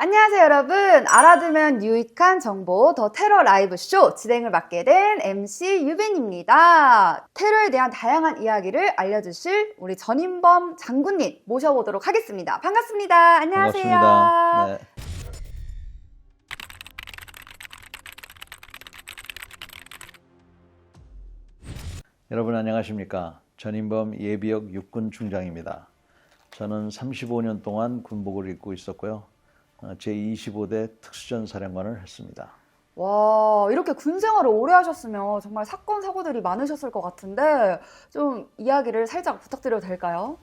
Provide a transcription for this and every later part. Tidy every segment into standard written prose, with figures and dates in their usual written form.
안녕하세요, 여러분. 알아두면 유익한 정보 더 테러 라이브 쇼 진행을 맡게 된 MC 유빈입니다. 테러에 대한 다양한 이야기를 알려주실 우리 전인범 장군님 모셔보도록 하겠습니다. 반갑습니다. 안녕하세요. 반갑습니다. 네. 여러분 안녕하십니까? 전인범 예비역 육군중장입니다. 저는 35년 동안 군복을 입고 있었고요. 제25대 특수전사령관을 했습니다. 와, 이렇게 군 생활을 오래 하셨으면 정말 사건, 사고들이 많으셨을 것 같은데 좀 이야기를 살짝 부탁드려도 될까요?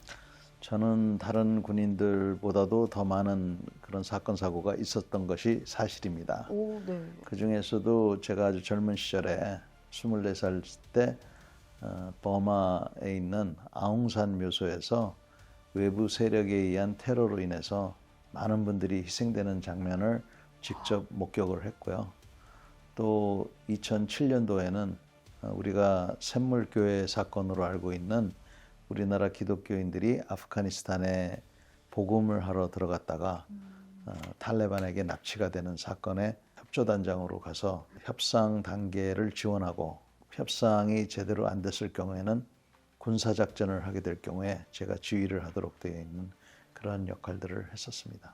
저는 다른 군인들보다도 더 많은 그런 사건, 사고가 있었던 것이 사실입니다. 오, 네. 그 중에서도 제가 아주 젊은 시절에 24살 때 버마에 있는 아웅산 묘소에서 외부 세력에 의한 테러로 인해서 많은 분들이 희생되는 장면을 직접 목격을 했고요. 또 2007년도에는 우리가 샘물교회 사건으로 알고 있는 우리나라 기독교인들이 아프가니스탄에 복음을 하러 들어갔다가 탈레반에게 납치가 되는 사건의 협조단장으로 가서 협상 단계를 지원하고 협상이 제대로 안 됐을 경우에는 군사작전을 하게 될 경우에 제가 지휘를 하도록 되어 있는 그런 역할들을 했었습니다.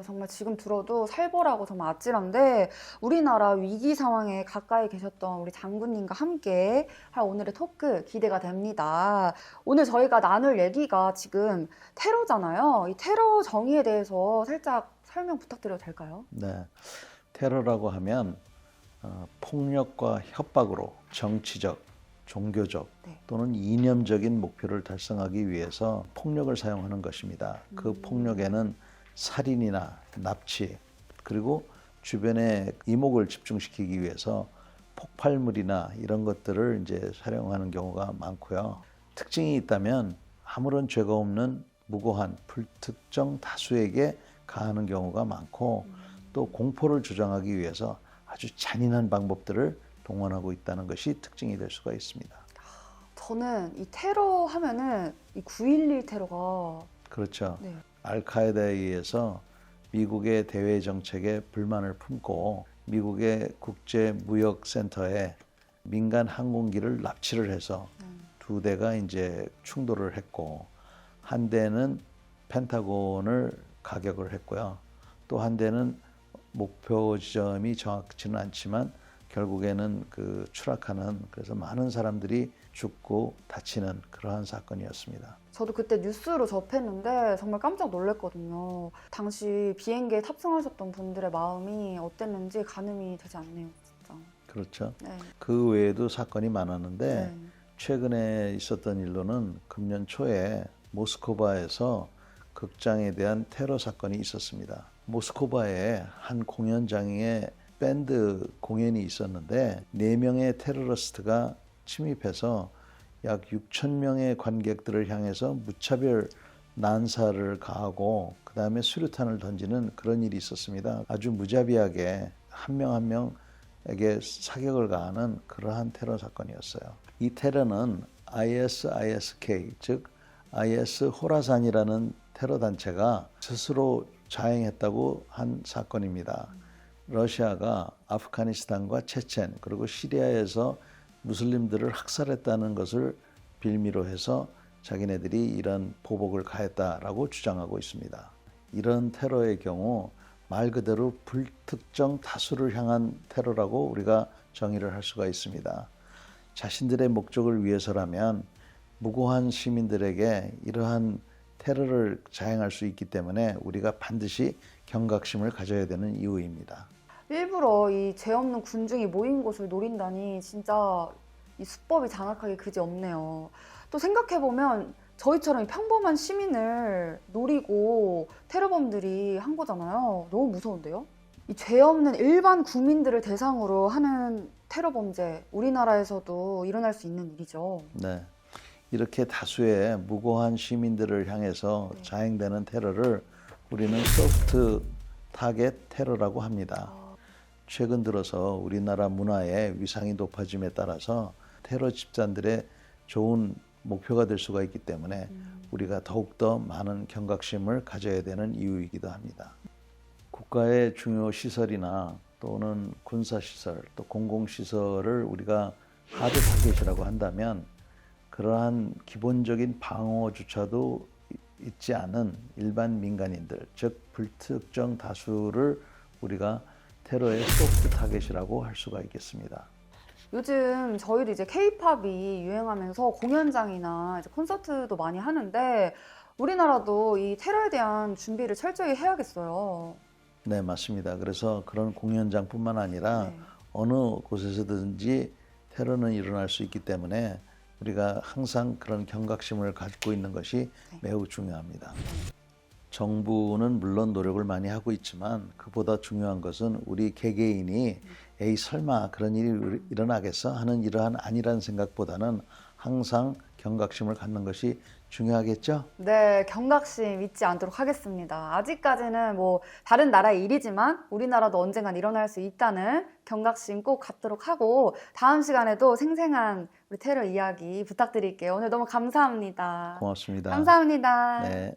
정말 지금 들어도 살벌하고 정말 아찔한데 우리나라 위기 상황에 가까이 계셨던 우리 장군님과 함께 할 오늘의 토크 기대가 됩니다. 오늘 저희가 나눌 얘기가 지금 테러잖아요. 이 테러 정의에 대해서 살짝 설명 부탁드려도 될까요? 네, 테러라고 하면 폭력과 협박으로 정치적, 종교적 또는 이념적인 목표를 달성하기 위해서 폭력을 사용하는 것입니다. 그 폭력에는 살인이나 납치 그리고 주변에 이목을 집중시키기 위해서 폭발물이나 이런 것들을 이제 사용하는 경우가 많고요. 특징이 있다면 아무런 죄가 없는 무고한 불특정 다수에게 가하는 경우가 많고 또 공포를 조장하기 위해서 아주 잔인한 방법들을 동원하고 있다는 것이 특징이 될 수가 있습니다. 저는 이 테러 하면은 이 9.11 테러가 그렇죠. 네. 알카에다에 의해서 미국의 대외 정책에 불만을 품고 미국의 국제무역센터에 민간 항공기를 납치를 해서 두 대가 이제 충돌을 했고 한 대는 펜타곤을 가격을 했고요. 또 한 대는 목표 지점이 정확치는 않지만 결국에는 그 추락하는 그래서 많은 사람들이 죽고 다치는 그러한 사건이었습니다. 저도 그때 뉴스로 접했는데 정말 깜짝 놀랐거든요. 당시 비행기에 탑승하셨던 분들의 마음이 어땠는지 가늠이 되지 않네요, 진짜. 그렇죠. 네. 그 외에도 사건이 많았는데 네. 최근에 있었던 일로는 금년 초에 모스크바에서 극장에 대한 테러 사건이 있었습니다. 모스크바에 한 공연장에 밴드 공연이 있었는데 4명의 테러리스트가 침입해서 약 6천 명의 관객들을 향해서 무차별 난사를 가하고 그 다음에 수류탄을 던지는 그런 일이 있었습니다. 아주 무자비하게 한 명 한 명에게 사격을 가하는 그러한 테러 사건이었어요. 이 테러는 ISISK 즉 IS 호라산이라는 테러 단체가 스스로 자행했다고 한 사건입니다. 러시아가 아프가니스탄과 체첸 그리고 시리아에서 무슬림들을 학살했다는 것을 빌미로 해서 자기네들이 이런 보복을 가했다라고 주장하고 있습니다. 이런 테러의 경우 말 그대로 불특정 다수를 향한 테러라고 우리가 정의를 할 수가 있습니다. 자신들의 목적을 위해서라면 무고한 시민들에게 이러한 테러를 자행할 수 있기 때문에 우리가 반드시 경각심을 가져야 되는 이유입니다. 일부러 이 죄 없는 군중이 모인 곳을 노린다니 진짜 이 수법이 잔악하게 그지없네요. 또 생각해보면 저희처럼 이 평범한 시민을 노리고 테러범들이 한 거잖아요. 너무 무서운데요? 이 죄 없는 일반 국민들을 대상으로 하는 테러 범죄, 우리나라에서도 일어날 수 있는 일이죠. 네, 이렇게 다수의 무고한 시민들을 향해서 자행되는 테러를 우리는 소프트 타겟 테러라고 합니다. 최근 들어서 우리나라 문화의 위상이 높아짐에 따라서 테러 집단들의 좋은 목표가 될 수가 있기 때문에 우리가 더욱더 많은 경각심을 가져야 되는 이유이기도 합니다. 국가의 중요 시설이나 또는 군사 시설, 또 공공 시설을 우리가 하드 타겟이라고 한다면 그러한 기본적인 방어조차도 있지 않은 일반 민간인들, 즉 불특정 다수를 우리가 테러의 소프트 타겟이라고 할 수가 있겠습니다. 요즘 저희도 이제 케이팝이 유행하면서 공연장이나 이제 콘서트도 많이 하는데 우리나라도 이 테러에 대한 준비를 철저히 해야겠어요. 네, 맞습니다. 그래서 그런 공연장뿐만 아니라 네. 어느 곳에서든지 테러는 일어날 수 있기 때문에 우리가 항상 그런 경각심을 갖고 있는 것이 네. 매우 중요합니다. 정부는 물론 노력을 많이 하고 있지만 그보다 중요한 것은 우리 개개인이 에이 설마 그런 일이 일어나겠어 하는 이러한 아니란 생각보다는 항상 경각심을 갖는 것이 중요하겠죠? 네, 경각심 잊지 않도록 하겠습니다. 아직까지는 뭐 다른 나라의 일이지만 우리나라도 언젠간 일어날 수 있다는 경각심 꼭 갖도록 하고 다음 시간에도 생생한 우리 테러 이야기 부탁드릴게요. 오늘 너무 감사합니다. 고맙습니다. 감사합니다. 네.